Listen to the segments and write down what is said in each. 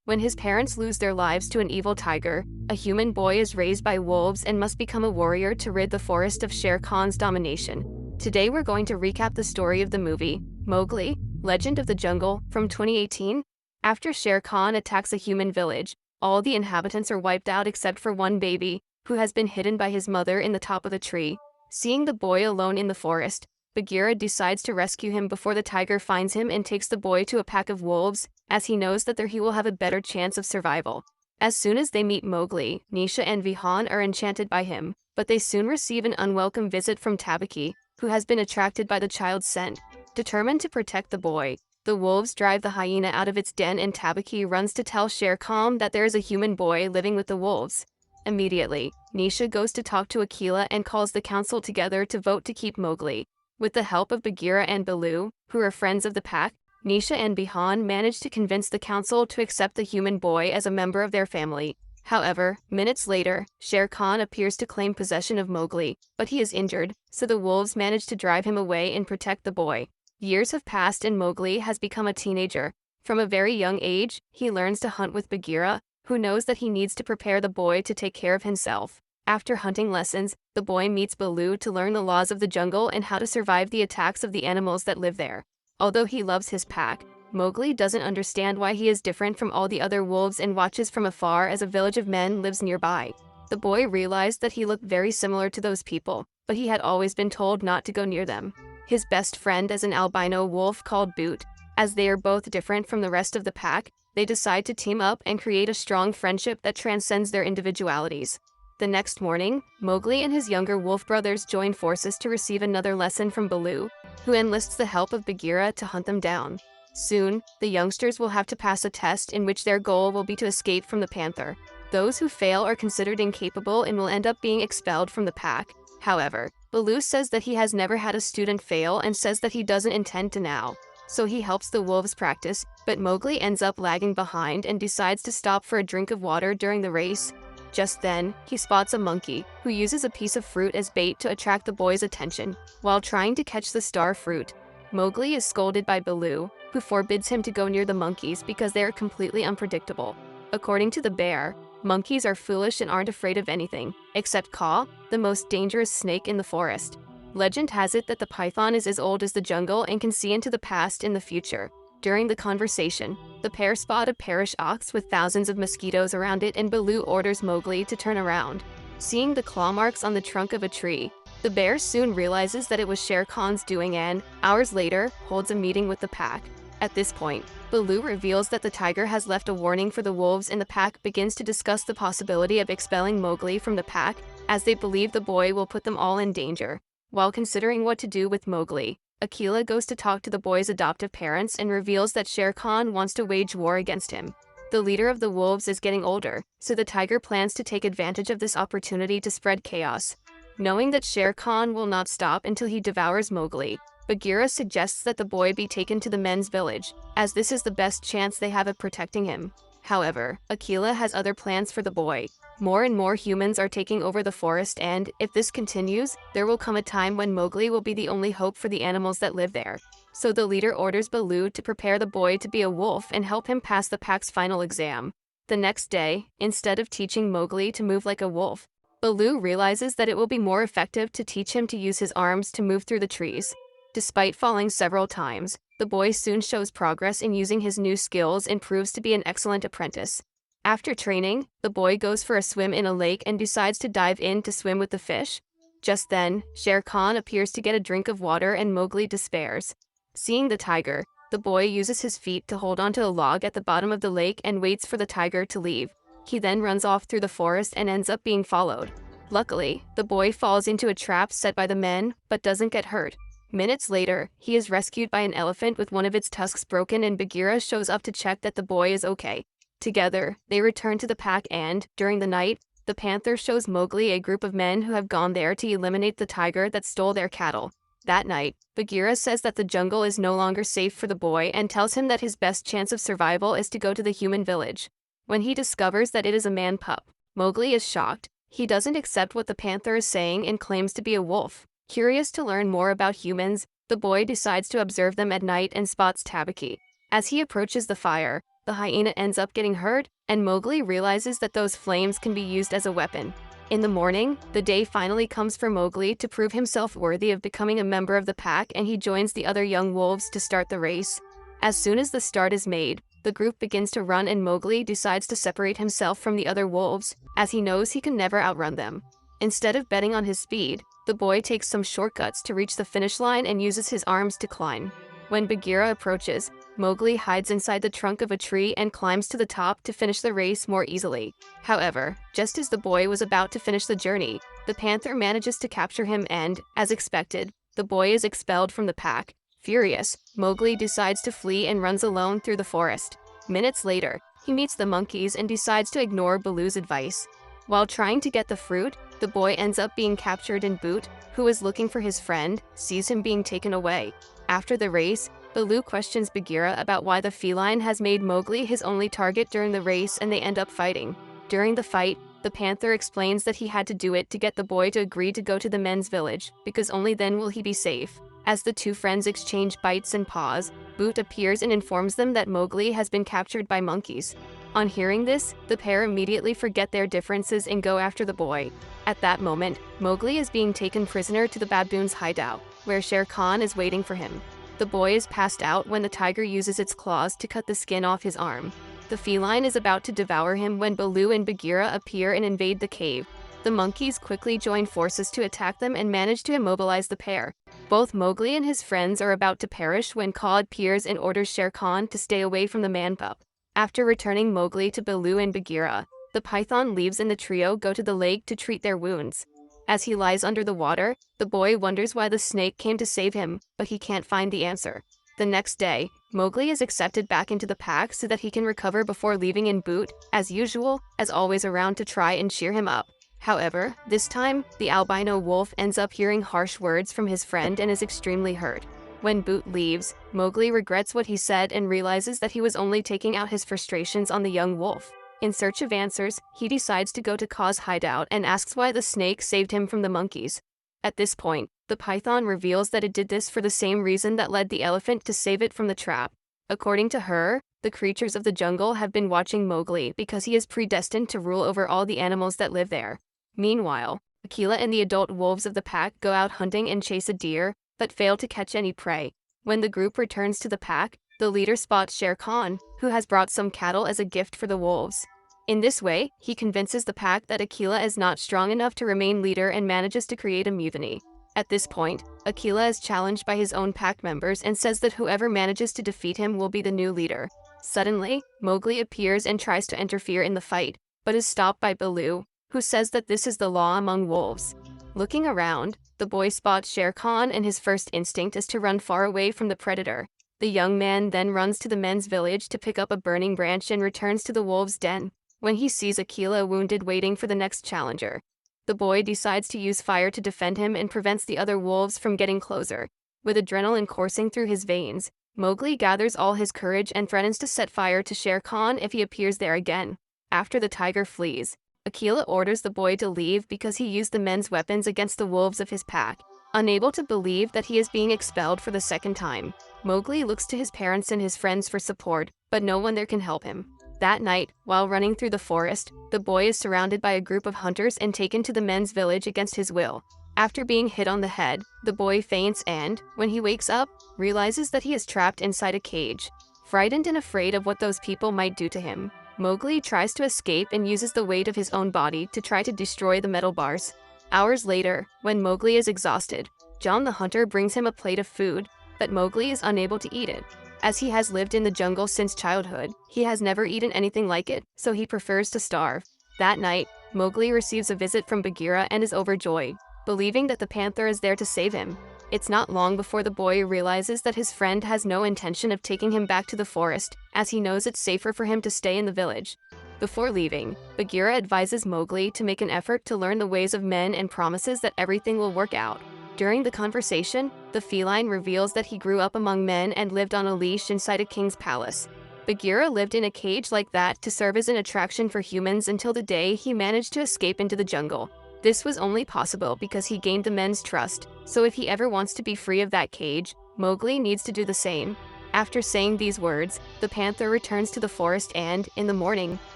When his parents lose their lives to an evil tiger, a human boy is raised by wolves and must become a warrior to rid the forest of Shere Khan's domination. Today we're going to recap the story of the movie, Mowgli, Legend of the Jungle, from 2018. After Shere Khan attacks a human village, all the inhabitants are wiped out except for one baby, who has been hidden by his mother in the top of a tree. Seeing the boy alone in the forest, Bagheera decides to rescue him before the tiger finds him and takes the boy to a pack of wolves, as he knows that there he will have a better chance of survival. As soon as they meet Mowgli, Nisha and Vihan are enchanted by him, but they soon receive an unwelcome visit from Tabaki, who has been attracted by the child's scent. Determined to protect the boy, the wolves drive the hyena out of its den and Tabaki runs to tell Shere Khan that there is a human boy living with the wolves. Immediately, Nisha goes to talk to Akela and calls the council together to vote to keep Mowgli. With the help of Bagheera and Baloo, who are friends of the pack, Nisha and Bihan manage to convince the council to accept the human boy as a member of their family. However, minutes later, Shere Khan appears to claim possession of Mowgli, but he is injured, so the wolves manage to drive him away and protect the boy. Years have passed and Mowgli has become a teenager. From a very young age, he learns to hunt with Bagheera, who knows that he needs to prepare the boy to take care of himself. After hunting lessons, the boy meets Baloo to learn the laws of the jungle and how to survive the attacks of the animals that live there. Although he loves his pack, Mowgli doesn't understand why he is different from all the other wolves and watches from afar as a village of men lives nearby. The boy realized that he looked very similar to those people, but he had always been told not to go near them. His best friend is an albino wolf called Boot. As they are both different from the rest of the pack, they decide to team up and create a strong friendship that transcends their individualities. The next morning, Mowgli and his younger wolf brothers join forces to receive another lesson from Baloo, who enlists the help of Bagheera to hunt them down. Soon, the youngsters will have to pass a test in which their goal will be to escape from the panther. Those who fail are considered incapable and will end up being expelled from the pack. However, Baloo says that he has never had a student fail and says that he doesn't intend to now. So he helps the wolves practice, but Mowgli ends up lagging behind and decides to stop for a drink of water during the race. Just then, he spots a monkey, who uses a piece of fruit as bait to attract the boy's attention. While trying to catch the star fruit, Mowgli is scolded by Baloo, who forbids him to go near the monkeys because they are completely unpredictable. According to the bear, monkeys are foolish and aren't afraid of anything, except Kaa, the most dangerous snake in the forest. Legend has it that the python is as old as the jungle and can see into the past and the future. During the conversation, the pair spot a parish ox with thousands of mosquitoes around it and Baloo orders Mowgli to turn around. Seeing the claw marks on the trunk of a tree, the bear soon realizes that it was Shere Khan's doing and, hours later, holds a meeting with the pack. At this point, Baloo reveals that the tiger has left a warning for the wolves and the pack begins to discuss the possibility of expelling Mowgli from the pack, as they believe the boy will put them all in danger. While considering what to do with Mowgli, Akela goes to talk to the boy's adoptive parents and reveals that Shere Khan wants to wage war against him. The leader of the wolves is getting older, so the tiger plans to take advantage of this opportunity to spread chaos. Knowing that Shere Khan will not stop until he devours Mowgli, Bagheera suggests that the boy be taken to the men's village, as this is the best chance they have of protecting him. However, Akela has other plans for the boy. More and more humans are taking over the forest and, if this continues, there will come a time when Mowgli will be the only hope for the animals that live there. So the leader orders Baloo to prepare the boy to be a wolf and help him pass the pack's final exam. The next day, instead of teaching Mowgli to move like a wolf, Baloo realizes that it will be more effective to teach him to use his arms to move through the trees. Despite falling several times, the boy soon shows progress in using his new skills and proves to be an excellent apprentice. After training, the boy goes for a swim in a lake and decides to dive in to swim with the fish. Just then, Shere Khan appears to get a drink of water and Mowgli despairs. Seeing the tiger, the boy uses his feet to hold onto a log at the bottom of the lake and waits for the tiger to leave. He then runs off through the forest and ends up being followed. Luckily, the boy falls into a trap set by the men, but doesn't get hurt. Minutes later, he is rescued by an elephant with one of its tusks broken and Bagheera shows up to check that the boy is okay. Together, they return to the pack and, during the night, the panther shows Mowgli a group of men who have gone there to eliminate the tiger that stole their cattle. That night, Bagheera says that the jungle is no longer safe for the boy and tells him that his best chance of survival is to go to the human village. When he discovers that it is a man pup, Mowgli is shocked. He doesn't accept what the panther is saying and claims to be a wolf. Curious to learn more about humans, the boy decides to observe them at night and spots Tabaki. As he approaches the fire, the hyena ends up getting hurt, and Mowgli realizes that those flames can be used as a weapon. In the morning, the day finally comes for Mowgli to prove himself worthy of becoming a member of the pack, and he joins the other young wolves to start the race. As soon as the start is made, the group begins to run, and Mowgli decides to separate himself from the other wolves, as he knows he can never outrun them. Instead of betting on his speed, the boy takes some shortcuts to reach the finish line and uses his arms to climb. When Bagheera approaches, Mowgli hides inside the trunk of a tree and climbs to the top to finish the race more easily. However, just as the boy was about to finish the journey, the panther manages to capture him and, as expected, the boy is expelled from the pack. Furious, Mowgli decides to flee and runs alone through the forest. Minutes later, he meets the monkeys and decides to ignore Baloo's advice. While trying to get the fruit, the boy ends up being captured, and Boot, who is looking for his friend, sees him being taken away. After the race, Baloo questions Bagheera about why the feline has made Mowgli his only target during the race, and they end up fighting. During the fight, the panther explains that he had to do it to get the boy to agree to go to the men's village, because only then will he be safe. As the two friends exchange bites and paws, Boot appears and informs them that Mowgli has been captured by monkeys. On hearing this, the pair immediately forget their differences and go after the boy. At that moment, Mowgli is being taken prisoner to the baboon's hideout, where Shere Khan is waiting for him. The boy is passed out when the tiger uses its claws to cut the skin off his arm. The feline is about to devour him when Baloo and Bagheera appear and invade the cave. The monkeys quickly join forces to attack them and manage to immobilize the pair. Both Mowgli and his friends are about to perish when Kaa appears and orders Shere Khan to stay away from the man-pup. After returning Mowgli to Baloo and Bagheera, the python leaves and the trio go to the lake to treat their wounds. As he lies under the water, the boy wonders why the snake came to save him, but he can't find the answer. The next day, Mowgli is accepted back into the pack so that he can recover before leaving, and Boot, as usual, is always around to try and cheer him up. However, this time, the albino wolf ends up hearing harsh words from his friend and is extremely hurt. When Boot leaves, Mowgli regrets what he said and realizes that he was only taking out his frustrations on the young wolf. In search of answers, he decides to go to Kaa's hideout and asks why the snake saved him from the monkeys. At this point, the python reveals that it did this for the same reason that led the elephant to save it from the trap. According to her, the creatures of the jungle have been watching Mowgli because he is predestined to rule over all the animals that live there. Meanwhile, Akela and the adult wolves of the pack go out hunting and chase a deer, but fail to catch any prey. When the group returns to the pack, the leader spots Shere Khan, who has brought some cattle as a gift for the wolves. In this way, he convinces the pack that Akela is not strong enough to remain leader and manages to create a mutiny. At this point, Akela is challenged by his own pack members and says that whoever manages to defeat him will be the new leader. Suddenly, Mowgli appears and tries to interfere in the fight, but is stopped by Baloo, who says that this is the law among wolves. Looking around, the boy spots Shere Khan, and his first instinct is to run far away from the predator. The young man then runs to the men's village to pick up a burning branch and returns to the wolves' den. When he sees Akela wounded waiting for the next challenger, the boy decides to use fire to defend him and prevents the other wolves from getting closer. With adrenaline coursing through his veins, Mowgli gathers all his courage and threatens to set fire to Shere Khan if he appears there again. After the tiger flees, Akela orders the boy to leave because he used the men's weapons against the wolves of his pack. Unable to believe that he is being expelled for the second time, Mowgli looks to his parents and his friends for support, but no one there can help him. That night, while running through the forest, the boy is surrounded by a group of hunters and taken to the men's village against his will. After being hit on the head, the boy faints and, when he wakes up, realizes that he is trapped inside a cage. Frightened and afraid of what those people might do to him, Mowgli tries to escape and uses the weight of his own body to try to destroy the metal bars. Hours later, when Mowgli is exhausted, John the hunter brings him a plate of food, but Mowgli is unable to eat it. As he has lived in the jungle since childhood, he has never eaten anything like it, so he prefers to starve. That night, Mowgli receives a visit from Bagheera and is overjoyed, believing that the panther is there to save him. It's not long before the boy realizes that his friend has no intention of taking him back to the forest, as he knows it's safer for him to stay in the village. Before leaving, Bagheera advises Mowgli to make an effort to learn the ways of men and promises that everything will work out. During the conversation, the feline reveals that he grew up among men and lived on a leash inside a king's palace. Bagheera lived in a cage like that to serve as an attraction for humans until the day he managed to escape into the jungle. This was only possible because he gained the men's trust, so if he ever wants to be free of that cage, Mowgli needs to do the same. After saying these words, the panther returns to the forest and, in the morning,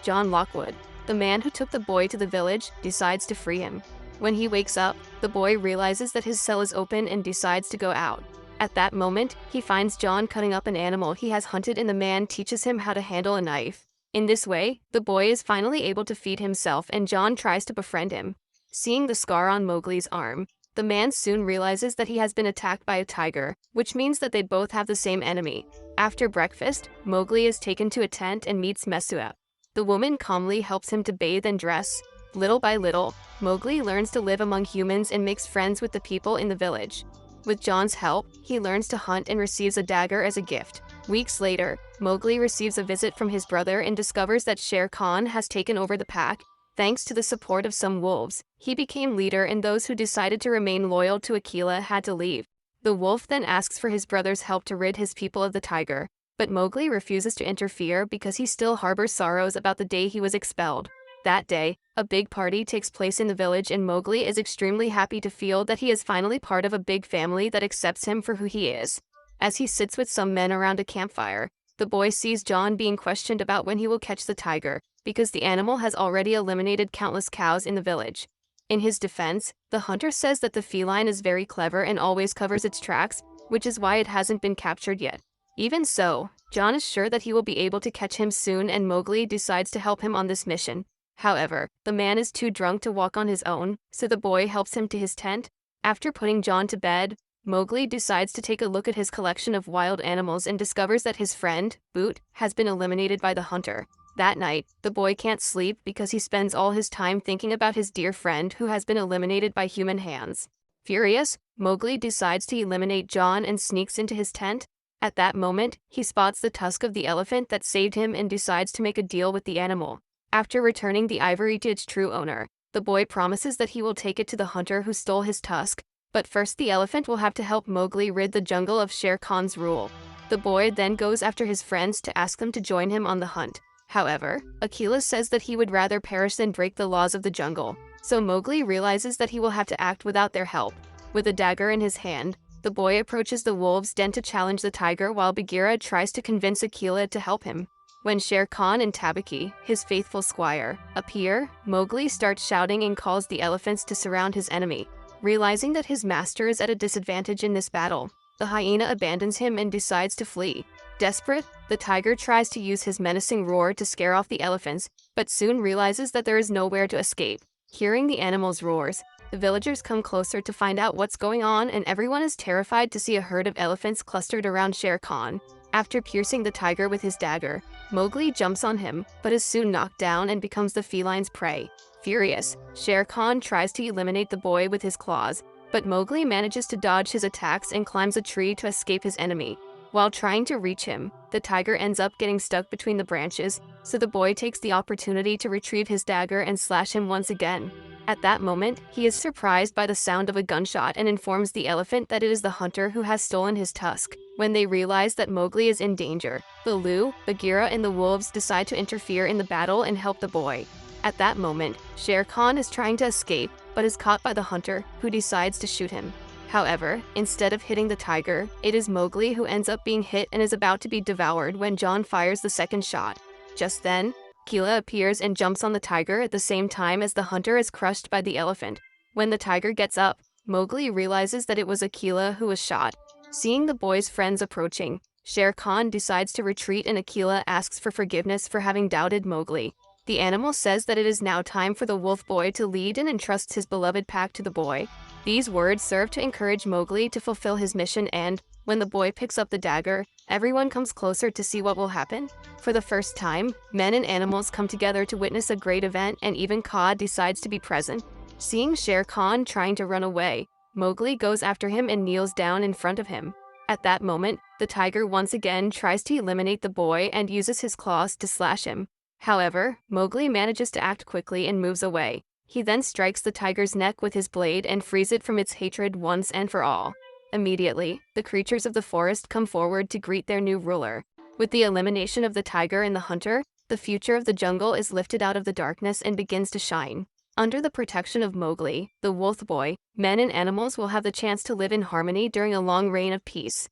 John Lockwood, the man who took the boy to the village, decides to free him. When he wakes up, the boy realizes that his cell is open and decides to go out. At that moment, he finds John cutting up an animal he has hunted and the man teaches him how to handle a knife. In this way, the boy is finally able to feed himself and John tries to befriend him. Seeing the scar on Mowgli's arm, the man soon realizes that he has been attacked by a tiger, which means that they both have the same enemy. After breakfast, Mowgli is taken to a tent and meets Mesua. The woman calmly helps him to bathe and dress. Little by little, Mowgli learns to live among humans and makes friends with the people in the village. With John's help, he learns to hunt and receives a dagger as a gift. Weeks later, Mowgli receives a visit from his brother and discovers that Shere Khan has taken over the pack. Thanks to the support of some wolves, he became leader and those who decided to remain loyal to Akela had to leave. The wolf then asks for his brother's help to rid his people of the tiger, but Mowgli refuses to interfere because he still harbors sorrows about the day he was expelled. That day, a big party takes place in the village and Mowgli is extremely happy to feel that he is finally part of a big family that accepts him for who he is. As he sits with some men around a campfire, the boy sees John being questioned about when he will catch the tiger, because the animal has already eliminated countless cows in the village. In his defense, the hunter says that the feline is very clever and always covers its tracks, which is why it hasn't been captured yet. Even so, John is sure that he will be able to catch him soon and Mowgli decides to help him on this mission. However, the man is too drunk to walk on his own, so the boy helps him to his tent. After putting John to bed, Mowgli decides to take a look at his collection of wild animals and discovers that his friend, Boot, has been eliminated by the hunter. That night, the boy can't sleep because he spends all his time thinking about his dear friend who has been eliminated by human hands. Furious, Mowgli decides to eliminate John and sneaks into his tent. At that moment, he spots the tusk of the elephant that saved him and decides to make a deal with the animal. After returning the ivory to its true owner, the boy promises that he will take it to the hunter who stole his tusk, but first the elephant will have to help Mowgli rid the jungle of Shere Khan's rule. The boy then goes after his friends to ask them to join him on the hunt. However, Akela says that he would rather perish than break the laws of the jungle, so Mowgli realizes that he will have to act without their help. With a dagger in his hand, the boy approaches the wolves' den to challenge the tiger while Bagheera tries to convince Akela to help him. When Shere Khan and Tabaki, his faithful squire, appear, Mowgli starts shouting and calls the elephants to surround his enemy. Realizing that his master is at a disadvantage in this battle, the hyena abandons him and decides to flee. Desperate, the tiger tries to use his menacing roar to scare off the elephants, but soon realizes that there is nowhere to escape. Hearing the animal's roars, the villagers come closer to find out what's going on and everyone is terrified to see a herd of elephants clustered around Shere Khan. After piercing the tiger with his dagger, Mowgli jumps on him, but is soon knocked down and becomes the feline's prey. Furious, Shere Khan tries to eliminate the boy with his claws, but Mowgli manages to dodge his attacks and climbs a tree to escape his enemy. While trying to reach him, the tiger ends up getting stuck between the branches, so the boy takes the opportunity to retrieve his dagger and slash him once again. At that moment, he is surprised by the sound of a gunshot and informs the elephant that it is the hunter who has stolen his tusk. When they realize that Mowgli is in danger, Baloo, Bagheera, and the wolves decide to interfere in the battle and help the boy. At that moment, Shere Khan is trying to escape, but is caught by the hunter, who decides to shoot him. However, instead of hitting the tiger, it is Mowgli who ends up being hit and is about to be devoured when John fires the second shot. Just then, Akela appears and jumps on the tiger at the same time as the hunter is crushed by the elephant. When the tiger gets up, Mowgli realizes that it was Akela who was shot. Seeing the boy's friends approaching, Shere Khan decides to retreat and Akela asks for forgiveness for having doubted Mowgli. The animal says that it is now time for the wolf boy to lead and entrusts his beloved pack to the boy. These words serve to encourage Mowgli to fulfill his mission and, when the boy picks up the dagger, everyone comes closer to see what will happen. For the first time, men and animals come together to witness a great event and even Kaa decides to be present. Seeing Shere Khan trying to run away, Mowgli goes after him and kneels down in front of him. At that moment, the tiger once again tries to eliminate the boy and uses his claws to slash him. However, Mowgli manages to act quickly and moves away. He then strikes the tiger's neck with his blade and frees it from its hatred once and for all. Immediately, the creatures of the forest come forward to greet their new ruler. With the elimination of the tiger and the hunter, the future of the jungle is lifted out of the darkness and begins to shine. Under the protection of Mowgli, the wolf boy, men and animals will have the chance to live in harmony during a long reign of peace.